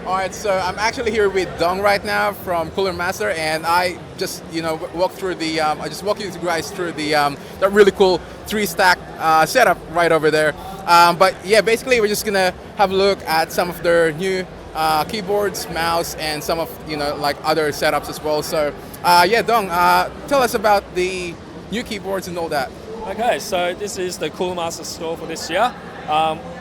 All right, so I'm actually here with Dong right now from Cooler Master, and I just walk through the I just walk you guys through the that really cool 3-stack setup right over there. But yeah, basically we're just gonna have a look at some of their new keyboards, mouse, and some of like other setups as well. So yeah, Dong, tell us about the new keyboards and all that. Okay, so this is the Cooler Master store for this year.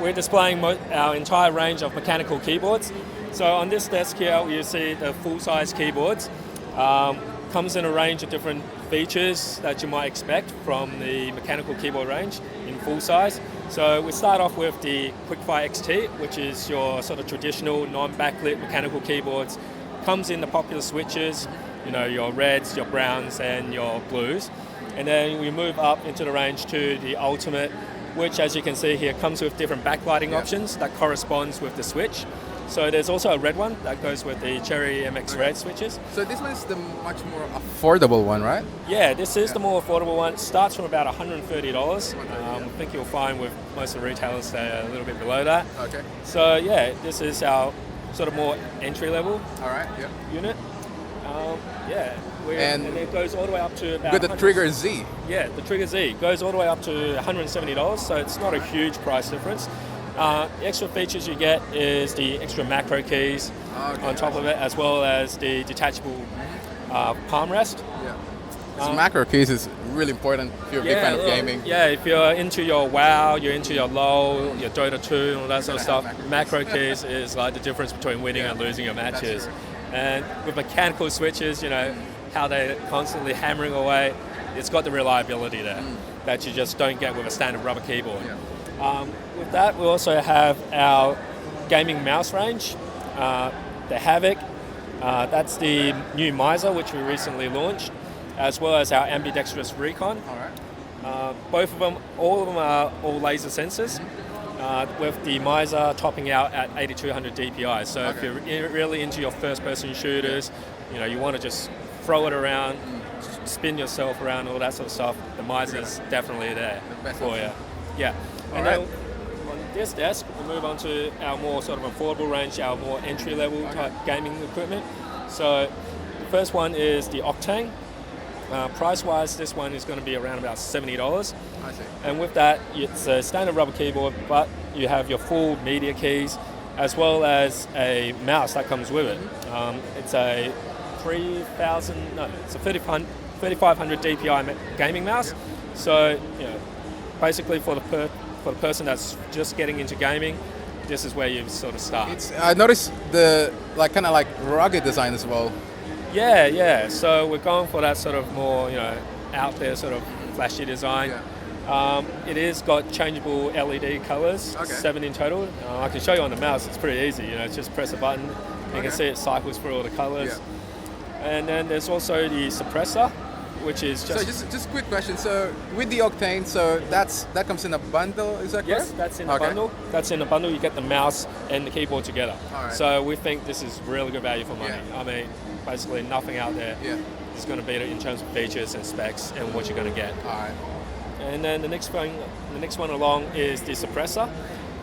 We're displaying our entire range of mechanical keyboards. So on this desk here, you see the full-size keyboards. Comes in a range of different features that you might expect from the mechanical keyboard range in full size. So we start off with the Quickfire XT, which is your sort of traditional non-backlit mechanical keyboards. Comes in the popular switches, your reds, your browns, and your blues. And then we move up into the range to the Ultimate, which, as you can see here, comes with different backlighting options that corresponds with the switch. So there's also a red one that goes with the Cherry MX Red switches. So this one is the much more affordable one, right? Yeah, this is the more affordable one. It starts from about $130. I think you'll find with most of the retailers they're a little bit below that. Okay. So yeah, this is our sort of more entry level unit. And it goes all the way up to about with the Trigger Z. Yeah, the Trigger Z goes all the way up to $170, so it's not a huge price difference. The extra features you get is the extra macro keys on top of it, as well as the detachable palm rest. Yeah. Macro keys is really important if you're a big fan of gaming. Yeah, if you're into your WoW, you're into your LoL, your Dota 2, and all that sort of stuff, macro keys is like the difference between winning and losing your matches. And with mechanical switches, how they're constantly hammering away, it's got the reliability there that you just don't get with a standard rubber keyboard. With that, we also have our gaming mouse range, the Havoc. That's the new Miser, which we recently launched, as well as our ambidextrous Recon. Both of them, all of them are all laser sensors, with the Miser topping out at 8200 DPI. So if you're really into your first-person shooters, you want to just throw it around, spin yourself around, all that sort of stuff, the Miser's definitely there for you. Yeah. And then on this desk, we move on to our more sort of affordable range, our more entry-level type gaming equipment. So the first one is the Octane. Price-wise, this one is going to be around about $70. I see. And with that, it's a standard rubber keyboard, but you have your full media keys, as well as a mouse that comes with it. It's a 3500 DPI gaming mouse. So, basically for the person that's just getting into gaming, this is where you sort of start. I noticed the kind of rugged design as well. Yeah. So we're going for that sort of more, out there sort of flashy design. It is got changeable LED colors, 7 in total. I can show you on the mouse. It's pretty easy. Just press a button. You can see it cycles through all the colors. And then there's also the suppressor, which is just... So just a quick question. So with the Octane, so that comes in a bundle, is that correct? Yes, that's in a bundle. That's in a bundle. You get the mouse and the keyboard together. So we think this is really good value for money. I mean, basically nothing out there is going to beat it in terms of features and specs and what you're going to get. And then the next one along is the suppressor.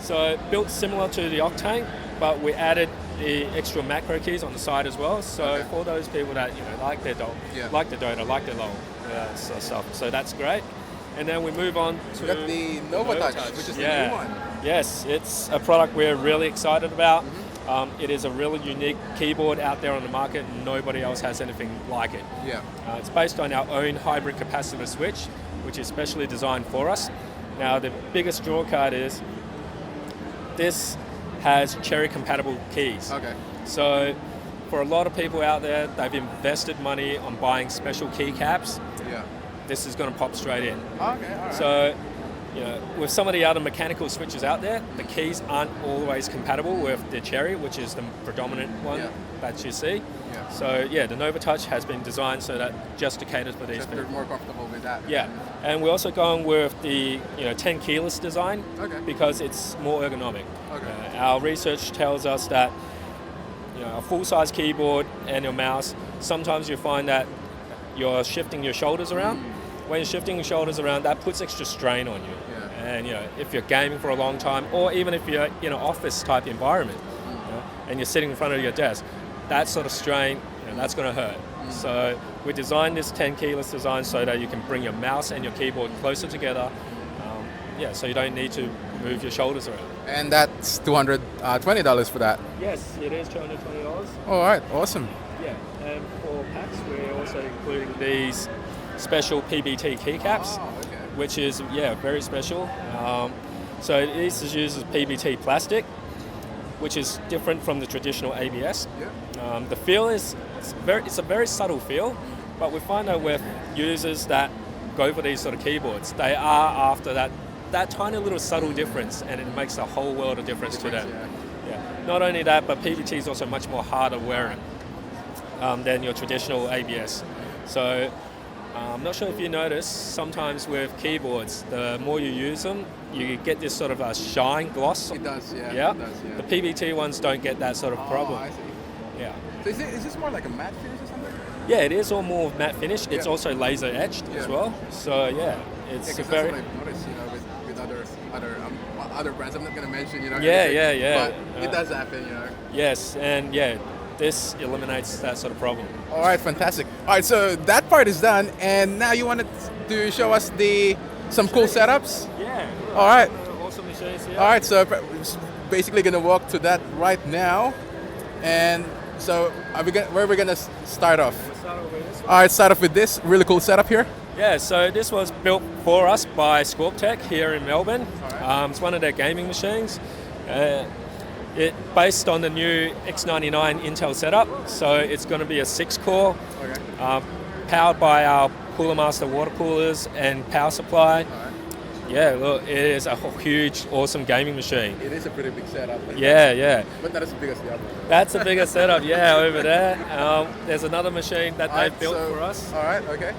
So built similar to the Octane, but we added the extra macro keys on the side as well. So for those people that like their Dota, like the LoL, sort of stuff. So that's great. And then we move on to the Novatouch, which is the new one. Yes, it's a product we're really excited about. It is a really unique keyboard out there on the market. Nobody else has anything like it. It's based on our own hybrid capacitor switch, which is specially designed for us. Now, the biggest draw card is this has Cherry compatible keys. So for a lot of people out there, they've invested money on buying special keycaps. This is going to pop straight in. So with some of the other mechanical switches out there, the keys aren't always compatible with the Cherry, which is the predominant one that you see. So the Novatouch has been designed so that just to cater for these people. They're more comfortable with that. And we're also going with the 10 keyless design because it's more ergonomic. Our research tells us that a full-size keyboard and your mouse, sometimes you find that you're shifting your shoulders around. When you're shifting your shoulders around, that puts extra strain on you. And if you're gaming for a long time, or even if you're in an office type environment, and you're sitting in front of your desk, that sort of strain, that's going to hurt. So we designed this 10 keyless design so that you can bring your mouse and your keyboard closer together. So you don't need to move your shoulders around. And that's $220 for that. Yes, it is $220. All right, awesome. Yeah, and for PAX, we're also including these special PBT keycaps, which is very special. So this uses PBT plastic, which is different from the traditional ABS. The feel it's a very subtle feel, but we find that with users that go for these sort of keyboards, they are after that tiny little subtle difference, and it makes a whole world of difference to them. Not only that, but PBT is also much more harder wearing than your traditional ABS. So I'm not sure if you notice, sometimes with keyboards, the more you use them, you get this sort of a shine gloss. It does, The yeah. PBT ones don't get that sort of problem. I see. Yeah. So is this more like a matte finish or something? Yeah, it is all more matte finish. It's also laser etched as well. So it's that's very. what I've noticed, with other brands. I'm not going to mention, Yeah. But it does happen, Yes, and this eliminates that sort of problem. All right, fantastic. All right, so that part is done, and now you wanted to show us some cool setups. Yeah. All right. Awesome machines here. All right, so we're basically going to walk to that right now, and so where are we going to start off? We'll start off with this one. All right, start off with this really cool setup here. Yeah, so this was built for us by Scorptech here in Melbourne. It's one of their gaming machines. It based on the new X99 Intel setup, so it's going to be a 6-core, powered by our Cooler Master water coolers and power supply. Yeah, look, it is a huge, awesome gaming machine. It is a pretty big setup. Yeah. But not as big as the other. That's a bigger setup, over there. There's another machine that they've built for us. All right, okay.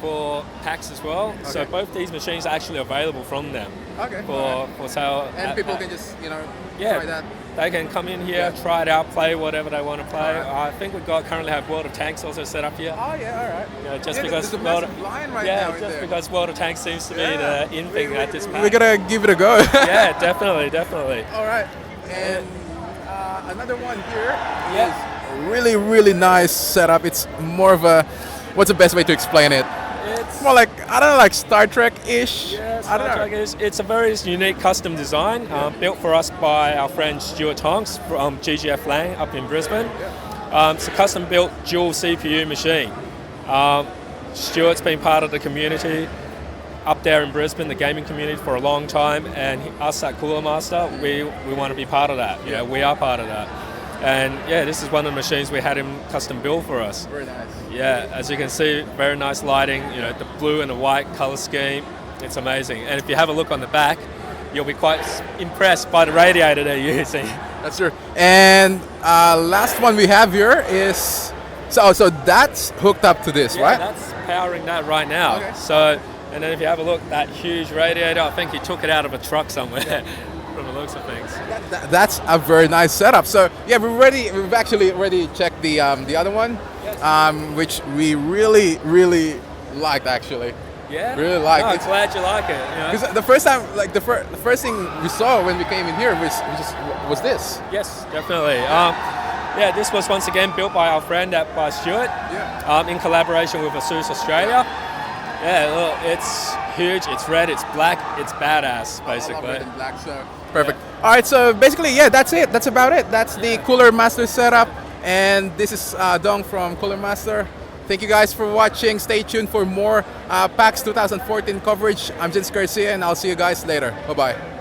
For PAX as well. Okay. So both these machines are actually available from them. Okay. For sale. And people can just, try that. They can come in here, try it out, play whatever they want to play. Right. I think we currently have World of Tanks also set up here. Oh yeah, all right. Just there's because a massive line right now in there. because World of Tanks seems to be the in thing at this PAX. We're gonna give it a go. Yeah, definitely. All right, and another one here is a really, really nice setup. It's more of a, what's the best way to explain it? It's more like, I don't know, like Star Trek-ish. Yeah, I don't know. Star Trek is. It's a very unique custom design built for us by our friend Stuart Tonks from GGF Lang up in Brisbane. It's a custom built dual CPU machine. Stuart's been part of the community up there in Brisbane, the gaming community, for a long time, and us at Cooler Master, we want to be part of that. We are part of that. And this is one of the machines we had him custom build for us. Very nice. Yeah, as you can see, very nice lighting, the blue and the white color scheme. It's amazing. And if you have a look on the back, you'll be quite impressed by the radiator they're using. That's true. And last one we have here is, so that's hooked up to this, right? That's powering that right now. Okay. So, and then if you have a look, that huge radiator, I think he took it out of a truck somewhere. From the looks of things. That's a very nice setup. So we've actually already checked the other one, which we really liked actually. Yeah. Really liked. I'm glad you like it. Because the first time, like the first thing we saw when we came in here was this. Yes, definitely. This was once again built by our friend by Stuart. In collaboration with PAX Australia. Yeah, look, it's huge, it's red, it's black, it's badass, basically. I love red and black, so perfect. All right, so basically, that's it. That's about it. That's the Cooler Master setup, and this is Dong from Cooler Master. Thank you guys for watching. Stay tuned for more PAX 2014 coverage. I'm Jens Garcia, and I'll see you guys later. Bye-bye.